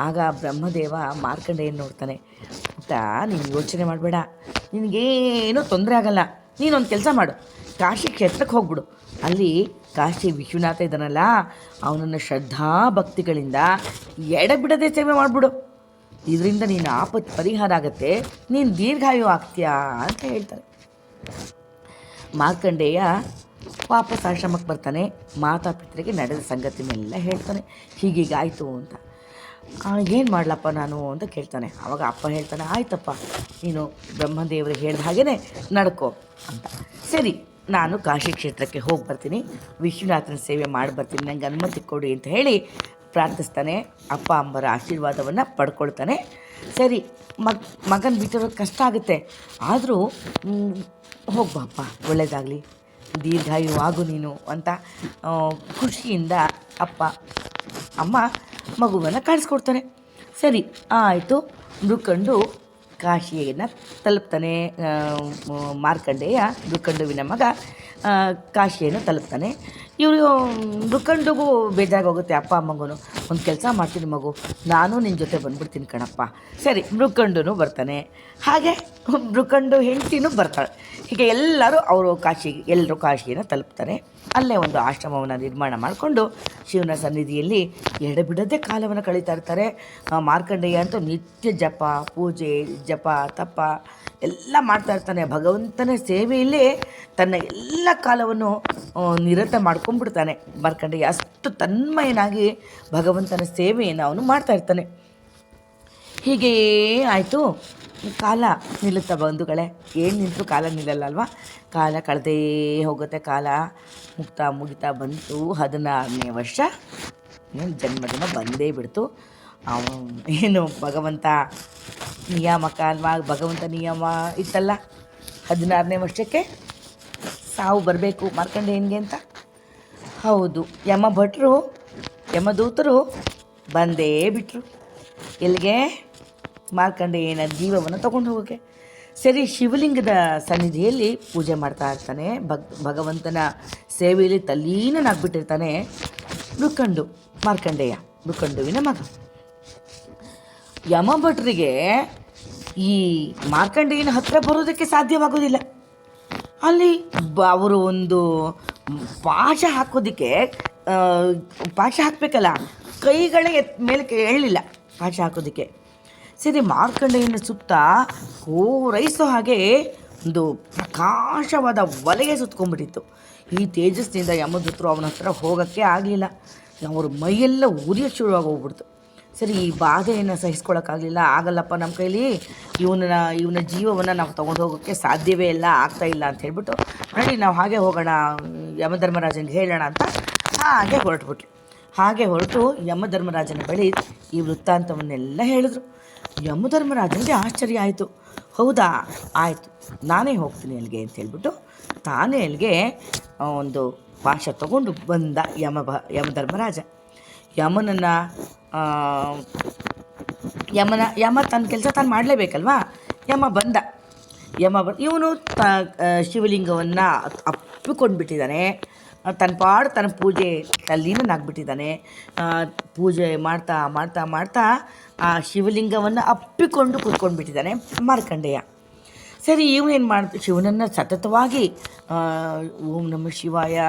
ಆಗ ಬ್ರಹ್ಮದೇವ ಮಾರ್ಕಂಡೇಯನ ನೋಡ್ತಾನೆ. ಪುಟ್ಟ, ನೀನು ಯೋಚನೆ ಮಾಡಬೇಡ, ನಿನಗೇನೂ ತೊಂದರೆ ಆಗಲ್ಲ. ನೀನೊಂದು ಕೆಲಸ ಮಾಡು, ಕಾಶಿ ಕ್ಷೇತ್ರಕ್ಕೆ ಹೋಗ್ಬಿಡು. ಅಲ್ಲಿ ಕಾಶಿ ವಿಶ್ವನಾಥ ಇದ್ದಾನಲ್ಲ, ಅವನನ್ನು ಶ್ರದ್ಧಾ ಭಕ್ತಿಗಳಿಂದ ಎಡೆಬಿಡದೆ ಸೇವೆ ಮಾಡಿಬಿಡು. ಇದರಿಂದ ನೀನು ಆಪತ್ತು ಪರಿಹಾರ ಆಗುತ್ತೆ, ನೀನು ದೀರ್ಘಾಯು ಆಗ್ತೀಯಾ ಅಂತ ಹೇಳ್ತಾರೆ. ಮಾರ್ಕಂಡೇಯ ವಾಪಸ್ ಆಶ್ರಮಕ್ಕೆ ಬರ್ತಾನೆ. ಮಾತಾಪಿತರಿಗೆ ನಡೆದ ಸಂಗತಿನೆಲ್ಲ ಹೇಳ್ತಾನೆ, ಹೀಗೀಗಾಯಿತು ಅಂತ. ಏನು ಮಾಡಲಪ್ಪ ನಾನು ಅಂತ ಕೇಳ್ತಾನೆ. ಆವಾಗ ಅಪ್ಪ ಹೇಳ್ತಾನೆ, ಆಯ್ತಪ್ಪ, ನೀನು ಬ್ರಹ್ಮದೇವರಿಗೆ ಹೇಳಿದ ಹಾಗೇ ನಡ್ಕೋ ಅಂತ. ಸರಿ, ನಾನು ಕಾಶಿ ಕ್ಷೇತ್ರಕ್ಕೆ ಹೋಗಿ ಬರ್ತೀನಿ, ವಿಶ್ವನಾಥನ ಸೇವೆ ಮಾಡಿ ಬರ್ತೀನಿ, ನನಗೆ ಅನುಮತಿ ಕೊಡಿ ಅಂತ ಹೇಳಿ ಪ್ರಾರ್ಥಿಸ್ತಾನೆ. ಅಪ್ಪ ಅಮ್ಮರ ಆಶೀರ್ವಾದವನ್ನು ಪಡ್ಕೊಳ್ತಾನೆ. ಸರಿ, ಮಗನ ಬಿಟ್ಟಿರೋದು ಕಷ್ಟ ಆಗುತ್ತೆ, ಆದರೂ ಹೋಗ್ಬಾಪ್ಪ, ಒಳ್ಳೆಯದಾಗಲಿ, ದೀರ್ಘಾಯು ಆಗು ನೀನು ಅಂತ ಖುಷಿಯಿಂದ ಅಪ್ಪ ಅಮ್ಮ ಮಗುವನ್ನು ಕಾಣಿಸ್ಕೊಡ್ತಾನೆ. ಸರಿ ಆಯಿತು, ಮೃಕಂಡು ಕಾಶಿಯನ್ನು ತಲುಪ್ತಾನೆ. ಮಾರ್ಕಂಡೇಯ ಮೃಕಂಡುವಿನ ಮಗ ಕಾಶಿಯನ್ನು ತಲುಪ್ತಾನೆ. ಇವರು ಮೃಕಂಡುಗೂ ಬೇಜಾರಾಗೋಗುತ್ತೆ, ಅಪ್ಪ ಅಮ್ಮಗೂ. ಒಂದು ಕೆಲಸ ಮಾಡ್ತೀನಿ ಮಗು, ನಾನು ನಿನ್ನ ಜೊತೆ ಬಂದ್ಬಿಡ್ತೀನಿ ಕಣಪ್ಪ. ಸರಿ, ಮೃಕಂಡುನು ಬರ್ತಾನೆ, ಹಾಗೆ ಮೃಕಂಡು ಹೆಂಡತಿನೂ ಬರ್ತಾಳೆ. ಹೀಗೆ ಎಲ್ಲರೂ ಎಲ್ಲರೂ ಕಾಶಿಯನ್ನು ತಲುಪ್ತಾರೆ. ಅಲ್ಲೇ ಒಂದು ಆಶ್ರಮವನ್ನು ನಿರ್ಮಾಣ ಮಾಡಿಕೊಂಡು ಶಿವನ ಸನ್ನಿಧಿಯಲ್ಲಿ ಎಡೆಬಿಡದೆ ಕಾಲವನ್ನು ಕಳೀತಾ ಇರ್ತಾರೆ. ಮಾರ್ಕಂಡೇಯ ಅಂತೂ ನಿತ್ಯ ಜಪ, ಪೂಜೆ, ಜಪ, ತಪ ಎಲ್ಲ ಮಾಡ್ತಾ ಇರ್ತಾನೆ. ಭಗವಂತನ ಸೇವೆಯಲ್ಲೇ ತನ್ನ ಎಲ್ಲ ಕಾಲವನ್ನು ನಿರತ ಮಾಡ್ಕೊಂಡ್ಬಿಡ್ತಾನೆ ಮಾರ್ಕಂಡೇಯ. ಅಷ್ಟು ತನ್ಮಯನಾಗಿ ಭಗವಂತನ ಸೇವೆಯನ್ನು ಅವನು ಮಾಡ್ತಾ ಇರ್ತಾನೆ. ಹೀಗೇ ಆಯಿತು, ಕಾಲ ನಿಲ್ಲುತ್ತಾ ಬಂಧುಗಳೇ. ಏನು ನಿಂತರೂ ಕಾಲ ನಿಲ್ಲಲ್ಲ ಅಲ್ವಾ? ಕಾಲ ಕಳೆದೇ ಹೋಗುತ್ತೆ. ಕಾಲ ಮುಗಿತಾ ಬಂತು. 16ನೇ ವರ್ಷ ಜನ್ಮದಿನ ಬಂದೇ ಬಿಡ್ತು. ಏನು ಭಗವಂತ ನಿಯಾಮಕ ಅಲ್ವಾ? ಭಗವಂತ ನಿಯಮ ಇತ್ತಲ್ಲ, 16ನೇ ವರ್ಷಕ್ಕೆ ಸಾವು ಬರಬೇಕು ಮಾರ್ಕಂಡೇಯನಿಗೆ ಅಂತ. ಹೌದು, ಯಮದೂತರು ಬಂದೇ ಬಿಟ್ಟರು. ಎಲ್ಲಿಗೆ? ಮಾರ್ಕಂಡೇಯನ ಜೀವವನ್ನು ತಗೊಂಡು ಹೋಗೋಕ್ಕೆ. ಸರಿ, ಶಿವಲಿಂಗದ ಸನ್ನಿಧಿಯಲ್ಲಿ ಪೂಜೆ ಮಾಡ್ತಾ ಇರ್ತಾನೆ. ಭಗವಂತನ ಸೇವೆಯಲ್ಲಿ ತಲ್ಲೀನನಾಗ್ಬಿಟ್ಟಿರ್ತಾನೆ ಮಾರ್ಕಂಡೇಯ, ಮೃಕಂಡುವಿನ ಮಗ. ಯಮಭಟ್ರಿಗೆ ಈ ಮಾರ್ಕಂಡೇಯನ ಹತ್ರ ಬರೋದಕ್ಕೆ ಸಾಧ್ಯವಾಗೋದಿಲ್ಲ. ಅಲ್ಲಿ ಅವರು ಒಂದು ಪಾಶ ಹಾಕೋದಕ್ಕೆ ಪಾಶ ಹಾಕಬೇಕಲ್ಲ, ಕೈಗಳೇ ಮೇಲೆ ಎಳಲಿಲ್ಲ ಪಾಶ ಹಾಕೋದಕ್ಕೆ. ಸರಿ, ಮಾರ್ಕಂಡೇಯನ ಸುತ್ತ ಹೋರೈಸೋ ಹಾಗೆ ಒಂದು ಪ್ರಕಾಶವಾದ ವಲಯ ಸುತ್ಕೊಂಡ್ಬಿಟ್ಟಿತ್ತು. ಈ ತೇಜಸ್ಸಿನಿಂದ ಯಮದೂತರು ಅವನ ಹತ್ರ ಹೋಗೋಕ್ಕೆ ಆಗಲಿಲ್ಲ. ಅವ್ರ ಮೈಯೆಲ್ಲ ಉರಿಯೋಕ್ಕೆ ಶುರುವಾಗಿ ಹೋಗ್ಬಿಡ್ತು. ಸರಿ, ಈ ಬಾಧೆಯನ್ನು ಸಹಿಸ್ಕೊಳಕ್ಕಾಗಲಿಲ್ಲ. ಆಗಲ್ಲಪ್ಪ, ನಮ್ಮ ಕೈಲಿ ಇವನ ಜೀವವನ್ನು ನಾವು ತೊಗೊಂಡು ಹೋಗೋಕ್ಕೆ ಸಾಧ್ಯವೇ ಇಲ್ಲ, ಆಗ್ತಾಯಿಲ್ಲ ಅಂತ ಹೇಳ್ಬಿಟ್ಟು, ನೋಡಿ ನಾವು ಹಾಗೆ ಹೋಗೋಣ, ಯಮಧರ್ಮರಾಜನಿಗೆ ಹೇಳೋಣ ಅಂತ ಹಾಗೆ ಹೊರಟ್ಬಿಟ್ರು. ಹಾಗೆ ಹೊರಟು ಯಮಧರ್ಮರಾಜನ ಬಳಿ ಈ ವೃತ್ತಾಂತವನ್ನೆಲ್ಲ ಹೇಳಿದ್ರು. ಯಮಧರ್ಮರಾಜನಿಗೆ ಆಶ್ಚರ್ಯ ಆಯಿತು. ಹೌದಾ, ಆಯಿತು, ನಾನೇ ಹೋಗ್ತೀನಿ ಅಲ್ಲಿಗೆ ಅಂತ ಹೇಳ್ಬಿಟ್ಟು ತಾನೇ ಅಲ್ಲಿಗೆ ಒಂದು ಪಾಶ ತಗೊಂಡು ಬಂದ ಯಮಧರ್ಮರಾಜ. ಯಮ ತನ್ನ ಕೆಲಸ ತಾನು ಮಾಡಲೇಬೇಕಲ್ವಾ. ಯಮ ಬಂದ. ಇವನು ಶಿವಲಿಂಗವನ್ನು ಅಪ್ಪಿಕೊಂಡ್ಬಿಟ್ಟಿದ್ದಾನೆ. ತನ್ನ ಪೂಜೆ ತಲ್ಲೀನಾಗ್ಬಿಟ್ಟಿದ್ದಾನೆ. ಪೂಜೆ ಮಾಡ್ತಾ ಮಾಡ್ತಾ ಮಾಡ್ತಾ ಆ ಶಿವಲಿಂಗವನ್ನು ಅಪ್ಪಿಕೊಂಡು ಕೂತ್ಕೊಂಡ್ಬಿಟ್ಟಿದ್ದಾನೆ ಮಾರ್ಕಂಡೇಯ. ಸರಿ, ಇವನೇನು ಶಿವನನ್ನು ಸತತವಾಗಿ ಓಂ ನಮಃ ಶಿವಾಯ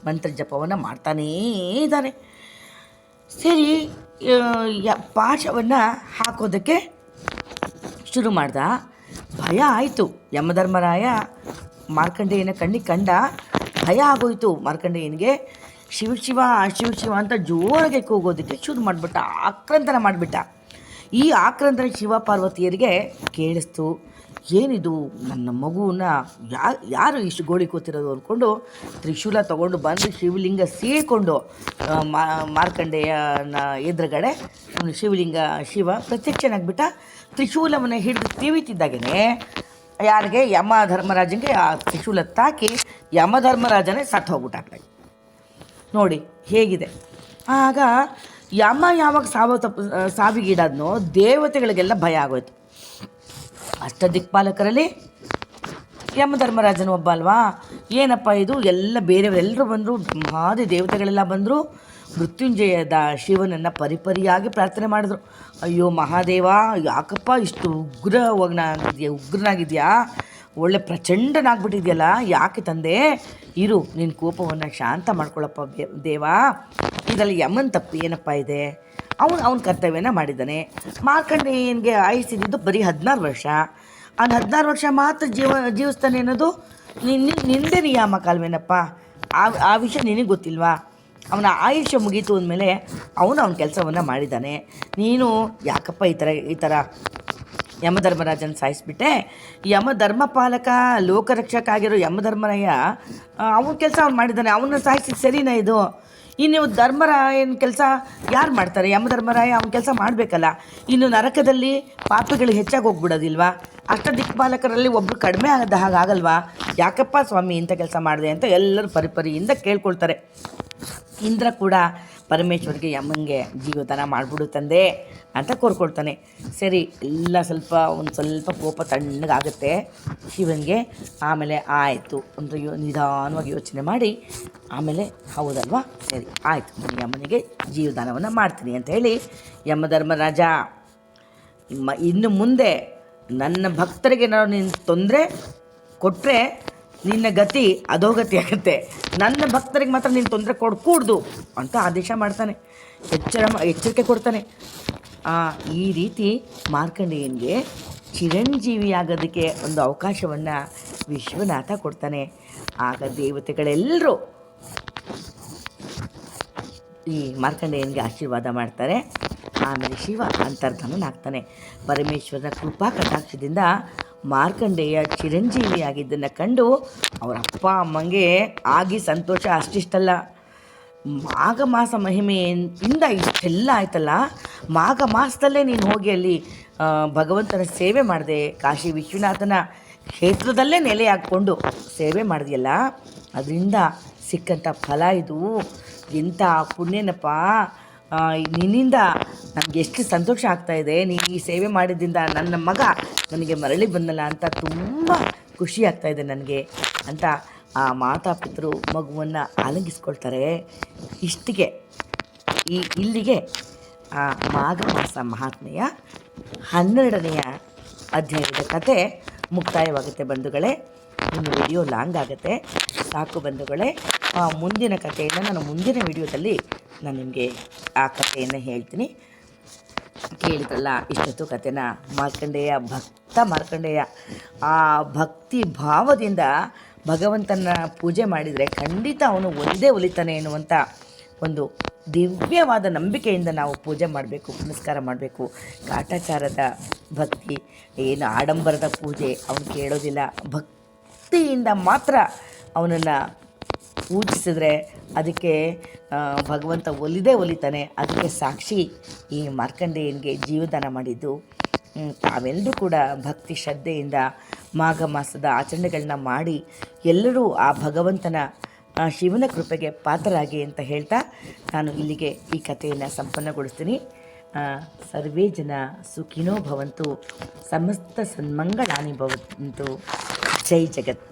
ಮಂತ್ರ ಜಪವನ್ನು ಮಾಡ್ತಾನೇ ಇದ್ದಾನೆ. ಸರಿ, ಪಾಶವನ್ನು ಹಾಕೋದಕ್ಕೆ ಶುರು ಮಾಡ್ದ. ಭಯ ಆಯಿತು. ಯಮಧರ್ಮರಾಯ ಮಾರ್ಕಂಡೇಯನ ಕಣ್ಣಿಗೆ ಕಂಡ. ಭಯ ಆಗೋಯ್ತು ಮಾರ್ಕಂಡೇಯನಿಗೆ. ಶಿವ ಶಿವ ಶಿವ ಶಿವ ಅಂತ ಜೋರಾಗಿ ಕೂಗೋದಕ್ಕೆ ಶುರು ಮಾಡಿಬಿಟ್ಟ, ಆಕ್ರಂದನ ಮಾಡಿಬಿಟ್ಟ. ಈ ಆಕ್ರಂದನ ಶಿವ ಪಾರ್ವತಿಯರಿಗೆ ಕೇಳಿಸ್ತು. ಏನಿದು, ನನ್ನ ಮಗುವನ್ನ ಯಾರು ಇಷ್ಟು ಗೋಳಿ ಕೂತಿರೋದು ಅಂದ್ಕೊಂಡು ತ್ರಿಶೂಲ ತೊಗೊಂಡು ಬಂದು ಶಿವಲಿಂಗ ಸೇರಿಕೊಂಡು ಮಾರ್ಕಂಡೇಯನ ಎದುರುಗಡೆ ಶಿವ ಪ್ರತ್ಯಕ್ಷನಾಗ್ಬಿಟ್ಟ. ತ್ರಿಶೂಲವನ್ನು ಹಿಡಿದು ತಿವಿತಿದ್ದಾಗೇ ಯಾರಿಗೆ? ಯಮಧರ್ಮರಾಜನಿಗೆ ಆ ತ್ರಿಶೂಲ ತಾಕಿ ಯಮಧರ್ಮರಾಜನೇ ಸತ್ತು ಹೋಗ್ಬಿಟ್ಟಾಗ್ಲ. ನೋಡಿ ಹೇಗಿದೆ. ಆಗ ಯಾವಾಗ ಸಾವಿಗೀಡಾದ್ನೋ ದೇವತೆಗಳಿಗೆಲ್ಲ ಭಯ ಆಗೋಯ್ತು. ಅಷ್ಟದಿಕ್ಪಾಲಕರಲ್ಲಿ ಯಮಧರ್ಮರಾಜನ ಒಬ್ಬ ಅಲ್ವಾ. ಏನಪ್ಪ ಇದು, ಎಲ್ಲ ಬೇರೆಯವರೆಲ್ಲರೂ ಬಂದರು, ಮಹಾದಿ ದೇವತೆಗಳೆಲ್ಲ ಬಂದರು. ಮೃತ್ಯುಂಜಯದ ಶಿವನನ್ನು ಪರಿಪರಿಯಾಗಿ ಪ್ರಾರ್ಥನೆ ಮಾಡಿದ್ರು. ಅಯ್ಯೋ ಮಹಾದೇವ, ಯಾಕಪ್ಪ ಇಷ್ಟು ಉಗ್ರನಾಗಿದೆಯಾ, ಒಳ್ಳೆ ಪ್ರಚಂಡನಾಗ್ಬಿಟ್ಟಿದೆಯಲ್ಲ, ಯಾಕೆ ತಂದೆ? ಇರು, ನಿನ್ನ ಕೋಪವನ್ನು ಶಾಂತ ಮಾಡ್ಕೊಳ್ಳಪ್ಪ ದೇವ. ಇದರಲ್ಲಿ ಯಮನ್ ತಪ್ಪು ಏನಪ್ಪ ಇದೆ? ಅವನ ಕರ್ತವ್ಯನ ಮಾಡಿದ್ದಾನೆ. ಮಾರ್ಕಂಡೇಯನಿಗೆ ಆಯುಸ್ಸಿದ್ದು ಬರೀ 16 ವರ್ಷ. ಅವ್ನು 16 ವರ್ಷ ಮಾತ್ರ ಜೀವಿಸ್ತಾನೆ ಅನ್ನೋದು ನಿಂದೇ ನಿಯಮ ಕಾಲ್ವೇನಪ್ಪ. ಆ ವಿಷಯ ನಿನಗೆ ಗೊತ್ತಿಲ್ವಾ? ಅವನ ಆಯುಷ್ಯ ಮುಗೀತು ಅಂದಮೇಲೆ ಅವನ ಕೆಲಸವನ್ನು ಮಾಡಿದ್ದಾನೆ. ನೀನು ಯಾಕಪ್ಪ ಈ ಥರ ಯಮಧರ್ಮರಾಜನ ಸಾಯಿಸಿಬಿಟ್ಟೆ? ಯಮಧರ್ಮಪಾಲಕ ಲೋಕರಕ್ಷಕ ಆಗಿರೋ ಯಮಧರ್ಮರಾಯ ಅವನ ಕೆಲಸ ಅವ್ನು ಮಾಡಿದ್ದಾನೆ. ಅವನ್ನ ಸಾಯಿಸಿದ್ದು ಸರಿನಾ ಇದು? ಇನ್ನು ಧರ್ಮರಾಯನ ಕೆಲಸ ಯಾರು ಮಾಡ್ತಾರೆ? ಯಮಧರ್ಮರಾಯ ಅವನ ಕೆಲಸ ಮಾಡಬೇಕಲ್ಲ. ಇನ್ನು ನರಕದಲ್ಲಿ ಪಾಪಿಗಳು ಹೆಚ್ಚಾಗಿ ಹೋಗ್ಬಿಡೋದಿಲ್ವಾ? ದಿಕ್ಪಾಲಕರಲ್ಲಿ ಒಬ್ಬರು ಕಡಿಮೆ ಹಾಗಾಗಲ್ವಾ? ಯಾಕಪ್ಪ ಸ್ವಾಮಿ ಇಂಥ ಕೆಲಸ ಮಾಡಿದೆ ಅಂತ ಎಲ್ಲರೂ ಪರಿಪರಿಯಿಂದ ಕೇಳ್ಕೊಳ್ತಾರೆ. ಇಂದ್ರ ಕೂಡ ಪರಮೇಶ್ವರಿಗೆ ಯಮಂಗೆ ಜೀವದಾನ ಮಾಡಿಬಿಡು ತಂದೆ ಅಂತ ಕೋರ್ಕೊಳ್ತಾನೆ. ಸರಿ, ಎಲ್ಲ ಒಂದು ಸ್ವಲ್ಪ ಕೋಪ ತಣ್ಣಗಾಗುತ್ತೆ ಶಿವನಿಗೆ. ಆಮೇಲೆ ಆಯಿತು ಒಂದು ನಿಧಾನವಾಗಿ ಯೋಚನೆ ಮಾಡಿ ಆಮೇಲೆ ಹೌದಲ್ವಾ, ಸರಿ ಆಯಿತು, ನಾನು ಯಮನಿಗೆ ಜೀವದಾನವನ್ನು ಮಾಡ್ತೀನಿ ಅಂತ ಹೇಳಿ ಯಮಧರ್ಮರಾಜ, ಇನ್ನು ಮುಂದೆ ನನ್ನ ಭಕ್ತರಿಗೆ ನೀನು ತೊಂದರೆ ಕೊಟ್ಟರೆ ನಿನ್ನ ಗತಿ ಅಧೋಗತಿ ಆಗುತ್ತೆ, ನನ್ನ ಭಕ್ತರಿಗೆ ಮಾತ್ರ ನೀನು ತೊಂದರೆ ಕೊಡಕೂಡ್ದು ಅಂತ ಆದೇಶ ಮಾಡ್ತಾನೆ, ಎಚ್ಚರಿಕೆ ಕೊಡ್ತಾನೆ. ಈ ರೀತಿ ಮಾರ್ಕಂಡೇಯನಿಗೆ ಚಿರಂಜೀವಿಯಾಗೋದಕ್ಕೆ ಒಂದು ಅವಕಾಶವನ್ನು ವಿಶ್ವನಾಥ ಕೊಡ್ತಾನೆ. ಆಗ ದೇವತೆಗಳೆಲ್ಲರೂ ಈ ಮಾರ್ಕಂಡೇಯನಿಗೆ ಆಶೀರ್ವಾದ ಮಾಡ್ತಾರೆ. ಆಮೇಲೆ ಶಿವ ಅಂತರ್ಧನನಾಗ್ತಾನೆ. ಪರಮೇಶ್ವರನ ಕೃಪಾ ಕಟಾಕ್ಷದಿಂದ ಮಾರ್ಕಂಡೇಯ ಚಿರಂಜೀವಿಯಾಗಿದ್ದನ್ನು ಕಂಡು ಅವರ ಅಪ್ಪ ಅಮ್ಮಂಗೆ ಆಗಿ ಸಂತೋಷ ಅಷ್ಟಿಷ್ಟಲ್ಲ. ಮಾಘ ಮಾಸ ಮಹಿಮೆಯಿಂದ ಇಷ್ಟೆಲ್ಲ ಆಯ್ತಲ್ಲ, ಮಾಘ ಮಾಸದಲ್ಲೇ ನೀನು ಹೋಗಿ ಅಲ್ಲಿ ಭಗವಂತನ ಸೇವೆ ಮಾಡಿದೆ, ಕಾಶಿ ವಿಶ್ವನಾಥನ ಕ್ಷೇತ್ರದಲ್ಲೇ ನೆಲೆ ಹಾಕ್ಕೊಂಡು ಸೇವೆ ಮಾಡಿದೆಯಲ್ಲ, ಅದರಿಂದ ಸಿಕ್ಕಂಥ ಫಲ ಇದು ಎಂಥ ಪುಣ್ಯನಪ್ಪ. ನಿನ್ನಿಂದ ನನಗೆ ಎಷ್ಟು ಸಂತೋಷ ಆಗ್ತಾಯಿದೆ, ನೀನು ಈ ಸೇವೆ ಮಾಡಿದ್ದರಿಂದ ನನ್ನ ಮಗ ನನಗೆ ಮರಳಿ ಬಂದಲ್ಲ ಅಂತ ತುಂಬ ಖುಷಿ ಆಗ್ತಾಯಿದೆ ನನಗೆ ಅಂತ ಆ ಮಾತಾಪಿತರು ಮಗುವನ್ನು ಆಲಂಗಿಸ್ಕೊಳ್ತಾರೆ. ಇಷ್ಟಿಗೆ ಇಲ್ಲಿಗೆ ಆ ಮಾಘ ಮಾಸ ಮಹಾತ್ಮೆಯ 12ನೆಯ ಅಧ್ಯಾಯದ ಕತೆ ಮುಕ್ತಾಯವಾಗುತ್ತೆ ಬಂಧುಗಳೇ. ಇನ್ನು ವಿಡಿಯೋ ಲಾಂಗ್ ಆಗುತ್ತೆ, ಸಾಕು ಬಂಧುಗಳೇ. ಮುಂದಿನ ಕಥೆಯನ್ನು ನಾನು ಮುಂದಿನ ವಿಡಿಯೋದಲ್ಲಿ ನಾನು ನಿಮಗೆ ಆ ಕಥೆಯನ್ನು ಹೇಳ್ತೀನಿ. ಕೇಳಿದ್ರಲ್ಲ ಇಷ್ಟೊತ್ತು ಕಥೆನ. ಮಾರ್ಕಂಡೇಯ ಆ ಭಕ್ತಿ ಭಾವದಿಂದ ಭಗವಂತನ ಪೂಜೆ ಮಾಡಿದರೆ ಖಂಡಿತ ಅವನು ಒಂದೇ ಒಲಿತಾನೆ ಎನ್ನುವಂಥ ಒಂದು ದಿವ್ಯವಾದ ನಂಬಿಕೆಯಿಂದ ನಾವು ಪೂಜೆ ಮಾಡಬೇಕು, ಪುನಸ್ಕಾರ ಮಾಡಬೇಕು. ಕಾಟಾಚಾರದ ಭಕ್ತಿ, ಏನು ಆಡಂಬರದ ಪೂಜೆ ಅವನು ಕೇಳೋದಿಲ್ಲ. ಭಕ್ತಿಯಿಂದ ಮಾತ್ರ ಅವನನ್ನು ಪೂಜಿಸಿದ್ರೆ ಅದಕ್ಕೆ ಭಗವಂತ ಒಲಿತಾನೆ. ಅದಕ್ಕೆ ಸಾಕ್ಷಿ ಈ ಮಾರ್ಕಂಡೇಯನಿಗೆ ಜೀವದಾನ ಮಾಡಿದ್ದು. ತಾವೆಲ್ಲರೂ ಕೂಡ ಭಕ್ತಿ ಶ್ರದ್ಧೆಯಿಂದ ಮಾಘ ಮಾಸದ ಆಚರಣೆಗಳನ್ನ ಮಾಡಿ ಎಲ್ಲರೂ ಆ ಭಗವಂತನ ಶಿವನ ಕೃಪೆಗೆ ಪಾತ್ರರಾಗಿ ಅಂತ ಹೇಳ್ತಾ ನಾನು ಇಲ್ಲಿಗೆ ಈ ಕಥೆಯನ್ನು ಸಂಪನ್ನಗೊಳಿಸ್ತೀನಿ. ಸರ್ವೇ ಜನ ಸುಖಿನೋ ಭವಂತು, ಸಮಸ್ತ ಸನ್ಮಂಗಳಾನಿ ಭವಂತು. ಜೈ ಜಗತ್.